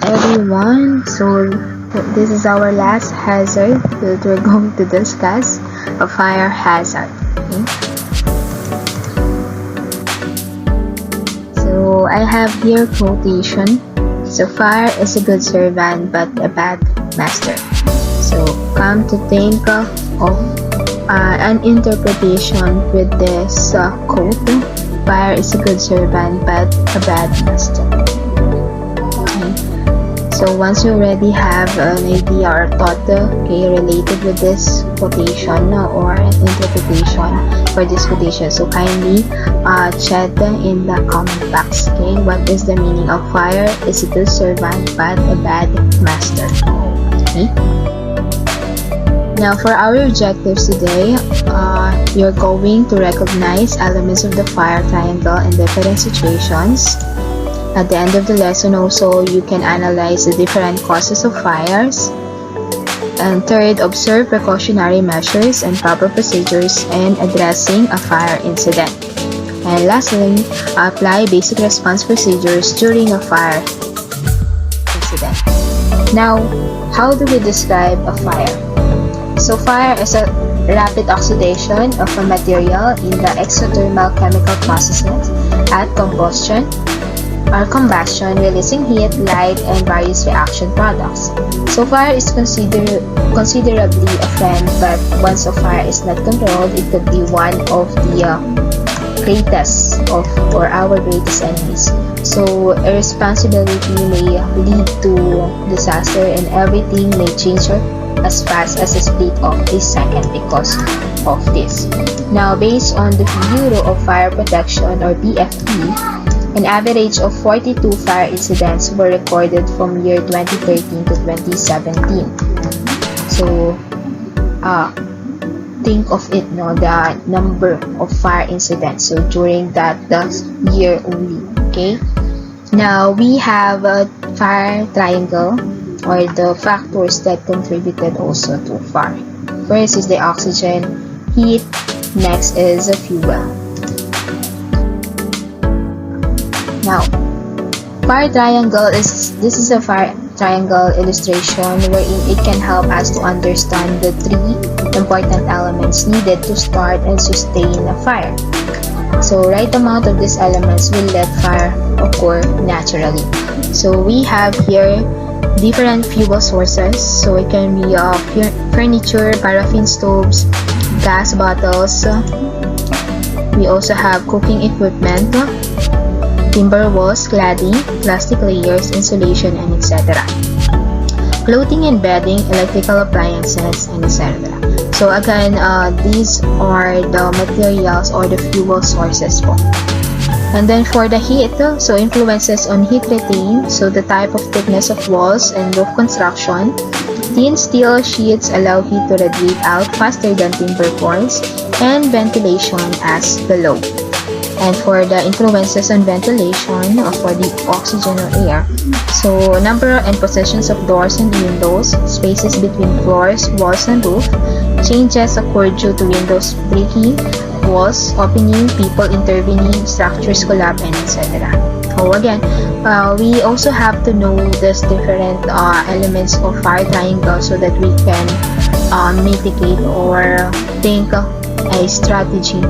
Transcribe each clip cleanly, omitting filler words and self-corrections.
everyone. So this is our last hazard that we're going to discuss, a fire hazard. Okay? So I have here quotation. So fire is a good servant but a bad master. So come to think of an interpretation with this quote. Fire is a good servant but a bad master. So once you already have an idea or thought related with this quotation or interpretation for this quotation, so kindly chat in the comment box. Okay, what is the meaning of fire is a good servant but a bad master? Okay. Now for our objectives today, you're going to recognize elements of the fire triangle in different situations. At the end of the lesson also, you can analyze the different causes of fires. And third, observe precautionary measures and proper procedures in addressing a fire incident. And lastly, apply basic response procedures during a fire incident. Now, how do we describe a fire? So fire is a rapid oxidation of a material in the exothermal chemical processes at combustion, releasing heat, light, and various reaction products. So fire is considerably a friend, but once a fire is not controlled, it could be one of the greatest or our greatest enemies. So irresponsibility may lead to disaster, and everything may change as fast as a split of a second because of this. Now, based on the Bureau of Fire Protection or BFP, an average of 42 fire incidents were recorded from year 2013 to 2017. So, think of it, the number of fire incidents. So, during that year only. Okay. Now, we have a fire triangle or the factors that contributed also to fire. First is the oxygen, heat. Next is the fuel. Now, fire triangle is a fire triangle illustration wherein it can help us to understand the three important elements needed to start and sustain a fire. So, right amount of these elements will let fire occur naturally. So, we have here different fuel sources. So, it can be furniture, paraffin stoves, gas bottles. We also have cooking equipment, timber walls, cladding, plastic layers, insulation, and etc. Clothing and bedding, electrical appliances, and etc. So again, these are the materials or the fuel sources po. And then for the heat, so influences on heat retain, so the type of thickness of walls and roof construction. Thin steel sheets allow heat to radiate out faster than timber cores, and ventilation as below. And for the influences on ventilation, for the oxygen or air, so number and positions of doors and windows, spaces between floors, walls, and roof, changes occur due to windows breaking, walls opening, people intervening, structures collapse, and etc. So again, we also have to know these different elements of fire triangle so that we can mitigate or think a strategy,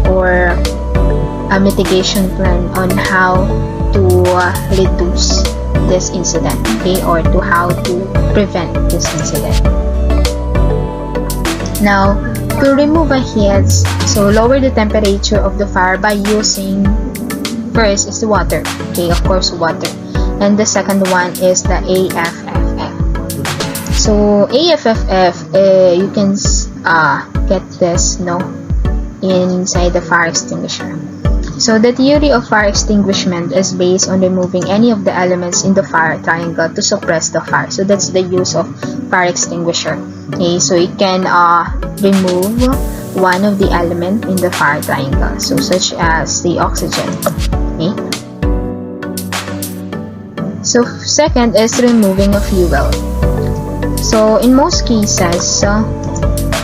or a mitigation plan on how to reduce this incident, okay, or to how to prevent this incident. Now, to remove a heat, so lower the temperature of the fire by using, first is the water, okay, of course water, and the second one is the AFFF. So AFFF, you can get this inside the fire extinguisher. So the theory of fire extinguishment is based on removing any of the elements in the fire triangle to suppress the fire. So that's the use of fire extinguisher. Okay, so it can remove one of the element in the fire triangle, so such as the oxygen. Okay. So second is removing a fuel. So in most cases,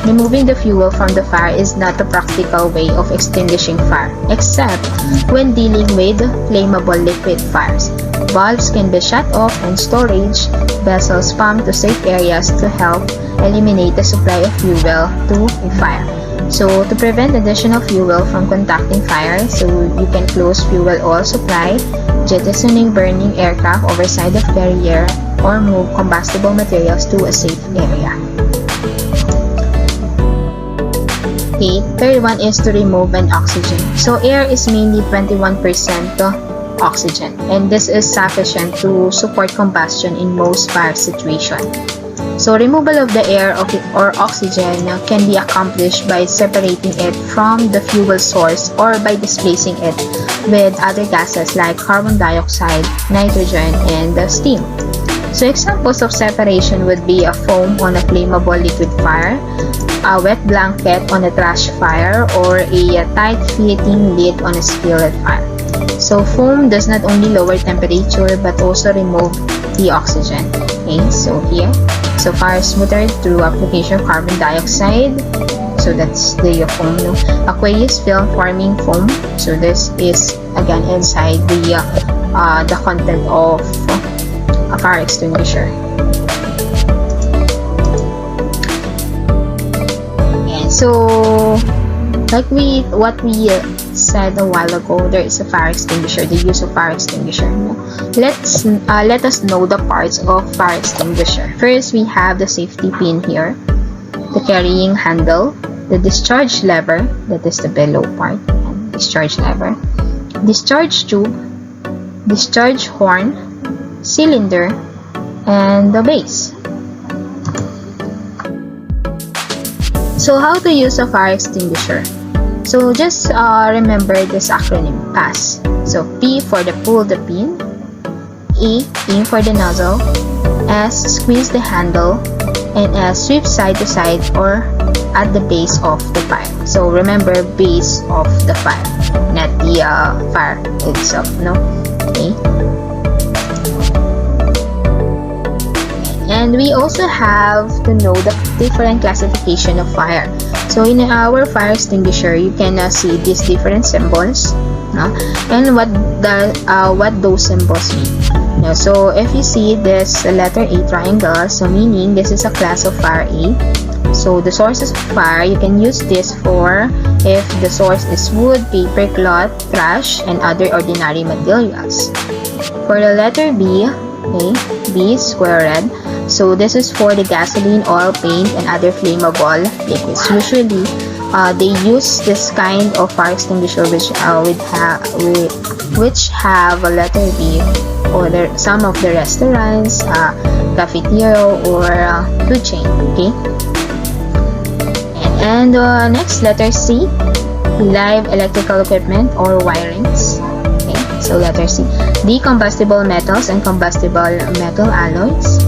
removing the fuel from the fire is not a practical way of extinguishing fire, except when dealing with flammable liquid fires. Valves can be shut off and storage vessels pumped to safe areas to help eliminate the supply of fuel to a fire. So to prevent additional fuel from contacting fire, so you can close fuel oil supply, jettisoning burning aircraft overside of carrier, or move combustible materials to a safe area. Okay, third one is to remove an oxygen. So air is mainly 21% oxygen, and this is sufficient to support combustion in most fire situations. So removal of the air or oxygen can be accomplished by separating it from the fuel source or by displacing it with other gases like carbon dioxide, nitrogen, and steam. So examples of separation would be a foam on a flammable liquid fire, a wet blanket on a trash fire, or a tight-fitting lid on a skillet fire. So foam does not only lower temperature but also remove the oxygen. Okay, so here, so fire is smoother through application of carbon dioxide. So that's the foam. No? Aqueous film forming foam. So this is again inside the content of a fire extinguisher. And so, like what we said a while ago, there is a fire extinguisher, the use of fire extinguisher. Let us know the parts of fire extinguisher. First, we have the safety pin here, the carrying handle, the discharge lever, that is the below part, and discharge lever, discharge tube, discharge horn, cylinder, and the base. So how to use a fire extinguisher? So just remember this acronym, PASS. So P for the pull the pin, A, aim for the nozzle, S, squeeze the handle, and S, sweep side to side or at the base of the fire. So remember, base of the fire, not the fire itself, no? Okay. And we also have to know the different classification of fire. So in our fire extinguisher, you can see these different symbols, no? And what those symbols mean. No? So if you see this letter A triangle, so meaning this is a class of fire A. So the sources of fire, you can use this for if the source is wood, paper, cloth, trash, and other ordinary materials. For the letter B, okay, B is square red. So this is for the gasoline, oil, paint, and other flammable liquids. Usually, they use this kind of fire extinguisher which have a letter B for some of the restaurants, cafeteria, or food chain. Okay. And next, letter C, live electrical equipment or wirings. Okay. So letter C, decombustible metals and combustible metal alloys.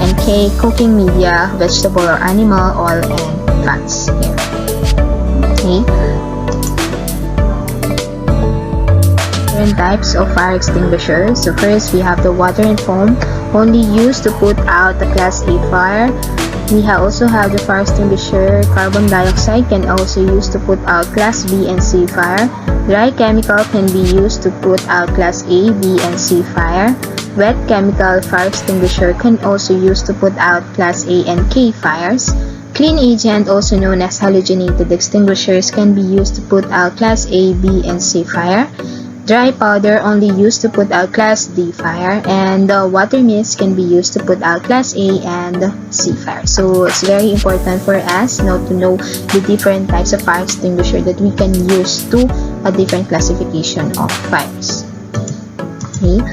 And K, cooking media, vegetable or animal oil, and fats here. Okay. Different types of fire extinguishers. So first, we have the water and foam, only used to put out the class A fire. We also have the fire extinguisher. Carbon dioxide can also used to put out class B and C fire. Dry chemical can be used to put out class A, B, and C fire. Wet chemical fire extinguisher can also used to put out class A and K fires. Clean agent, also known as halogenated extinguishers, can be used to put out class A, B, and C fire. Dry powder only used to put out class D fire, and water mist can be used to put out class A and C fire. So it's very important for us now to know the different types of fire extinguisher that we can use to a different classification of fires. Okay.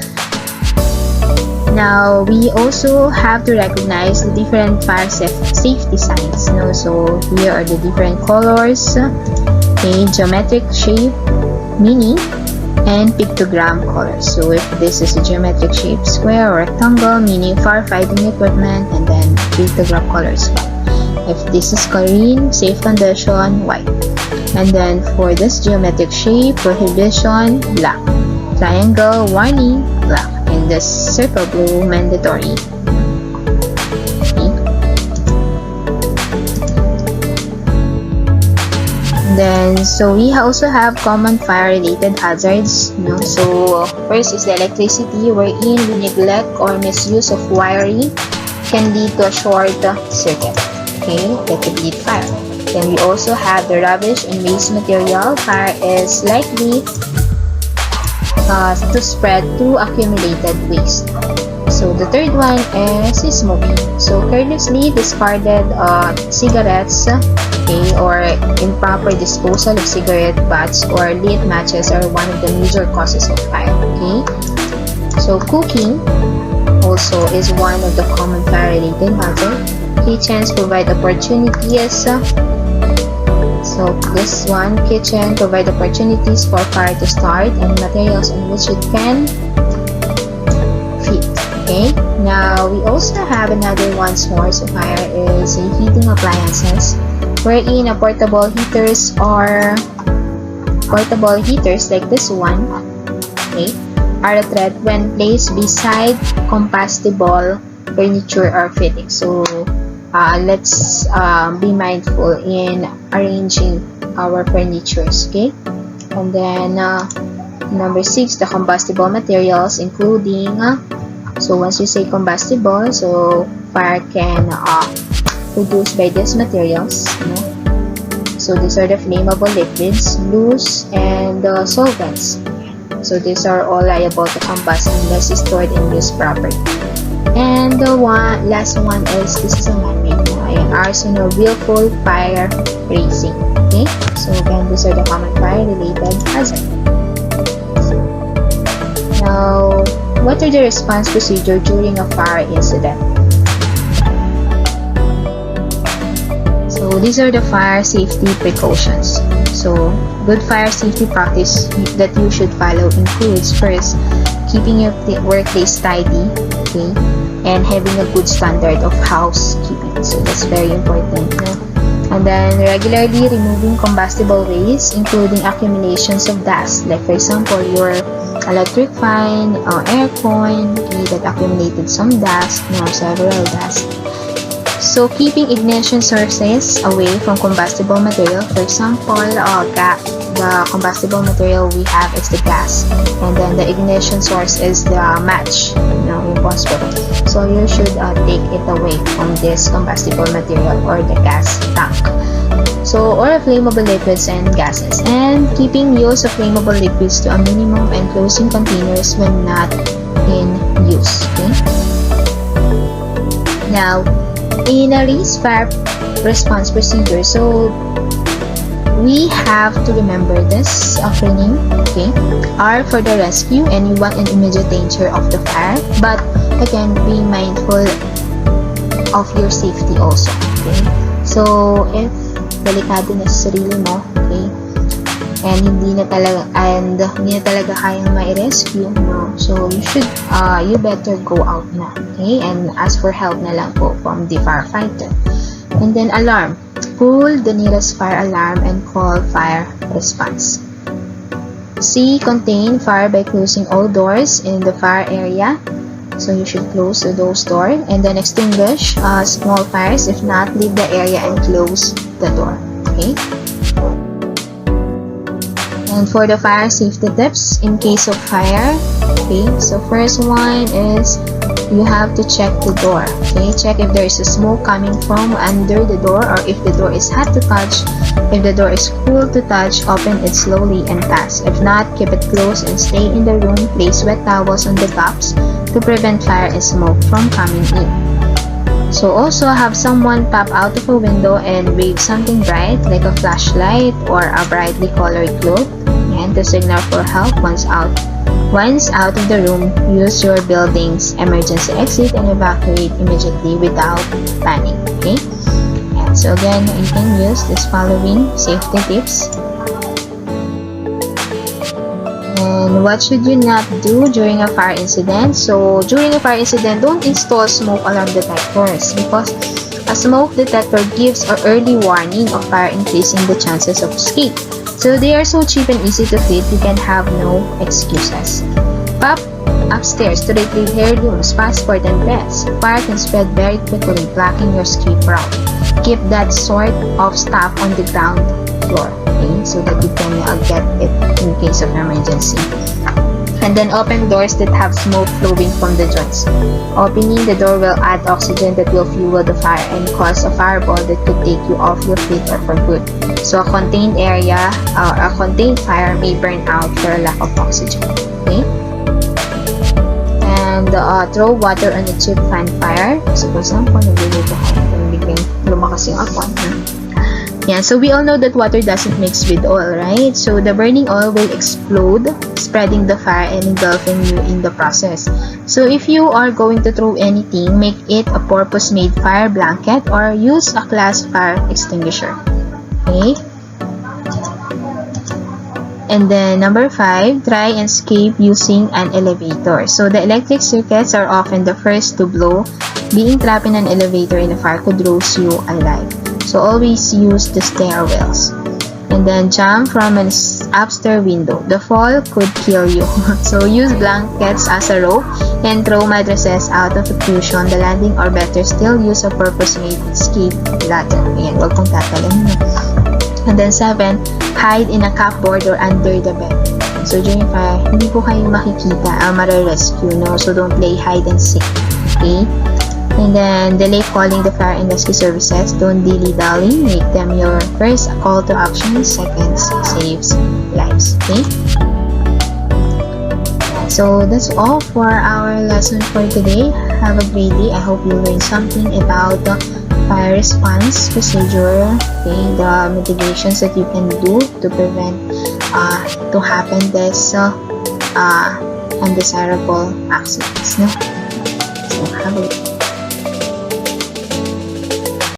Now, we also have to recognize the different fire safety signs. No? So, here are the different colors, okay, geometric shape, meaning, and pictogram colors. So, if this is a geometric shape, square or rectangle, meaning firefighting equipment, and then pictogram colors. If this is green, safe condition, white. And then for this geometric shape, prohibition, black. Triangle, warning, black. And the circle blue, mandatory. Okay. then, so we also have common fire-related hazards. So first is the electricity, wherein the neglect or misuse of wiring can lead to a short circuit. Okay, that could lead fire. Then we also have the rubbish and waste material. Fire is likely to spread through accumulated waste. So the third one is smoking. So carelessly discarded cigarettes, okay, or improper disposal of cigarette butts or lit matches are one of the major causes of fire. Okay, so cooking also is one of the common fire-related hazards. Kitchens provide opportunities. So this one, kitchen provide opportunities for fire to start and materials on which it can feed. Okay, now we also have another one source of fire is heating appliances, wherein portable heaters like this one, okay, are a threat when placed beside combustible furniture or fittings. So let's be mindful in arranging our furnitures, okay? And then number 6, the combustible materials, including so once you say combustible, so fire can produce by these materials, so these are the flammable liquids, glues, and solvents. So these are all liable to combust unless stored and used properly. And the last one is, this is a man-made arson or willful fire raising. Okay, so again, these are the common fire-related hazards. Now, what are the response procedure during a fire incident? So these are the fire safety precautions. So good fire safety practice that you should follow includes, first, keeping your workplace tidy, okay, and having a good standard of housekeeping. So that's very important. And then regularly removing combustible waste, including accumulations of dust, like for example your electric fan or aircon, okay, that accumulated some dust, several dust. So keeping ignition sources away from combustible material, for example, the combustible material we have is the gas, and then the ignition source is the match, yung phosphorus. So you should take it away from this combustible material or the gas tank. So, or flammable liquids and gases, and keeping use of flammable liquids to a minimum and closing containers when not in use. Okay? Now, in a race fire response procedure, so we have to remember this acronym, okay? R for the rescue, anyone in immediate danger of the fire, but again, be mindful of your safety also, okay? So if delikado na sa sarili mo, okay, and hindi na talaga kayang ma-rescue, so you better go out na, okay, and ask for help na lang po from the firefighter. And then alarm, pull the nearest fire alarm and call fire response. C, contain fire by closing all doors in the fire area, so you should close those doors, and then extinguish small fires. If not, leave the area and close the door, okay? And for the fire safety tips in case of fire, okay, so first one is you have to check the door, okay? Check if there is a smoke coming from under the door, or if the door is hot to touch. If the door is cool to touch, open it slowly and fast. If not, keep it closed and stay in the room. Place wet towels on the tops to prevent fire and smoke from coming in. So also have someone pop out of a window and wave something bright like a flashlight or a brightly colored cloth, and to signal for help. Once out of the room, use your building's emergency exit and evacuate immediately without panic, okay? Yeah, so again, you can use this following safety tips. And what should you not do during a fire incident? So during a fire incident, don't install smoke alarm detectors, because a smoke detector gives an early warning of fire, increasing the chances of escape. So they are so cheap and easy to fit, you can have no excuses. Pop upstairs to retrieve heirlooms, passport, and pets. Fire can spread very quickly, blocking your escape route. Keep that sort of stuff on the ground floor. okay, so that you can get it in case of emergency. And then open doors that have smoke flowing from the joints. Opening the door will add oxygen that will fuel the fire and cause a fireball that could take you off your feet or for good. So a contained area, a contained fire may burn out for a lack of oxygen. Okay? And throw water on a chip fan fire. So for example, nagluluto ka, biglang lumakas yung apoy. Yeah, so we all know that water doesn't mix with oil, right? So the burning oil will explode, spreading the fire and engulfing you in the process. So if you are going to throw anything, make it a purpose-made fire blanket or use a glass fire extinguisher. Okay? And then number 5, try and escape using an elevator. So the electric circuits are often the first to blow. Being trapped in an elevator in a fire could roast you alive. So always use the stairwells. And then jump from an upstairs window. The fall could kill you. So use blankets as a rope and throw mattresses out of the cushion on the landing, or better still, use a purpose-made escape ladder. Ayan, wag kong tatalon. And then 7, hide in a cupboard or under the bed. So during fire, hindi po kayo makikita, mare-rescue, no? So don't play hide and seek. Okay? And then delay calling the fire and rescue services. Don't dilly-dally. Make them your first call to action. Seconds saves lives. Okay? So that's all for our lesson for today. Have a great day. I hope you learned something about the fire response procedure. Okay, the mitigations that you can do to prevent to happen this undesirable accidents. No? So have a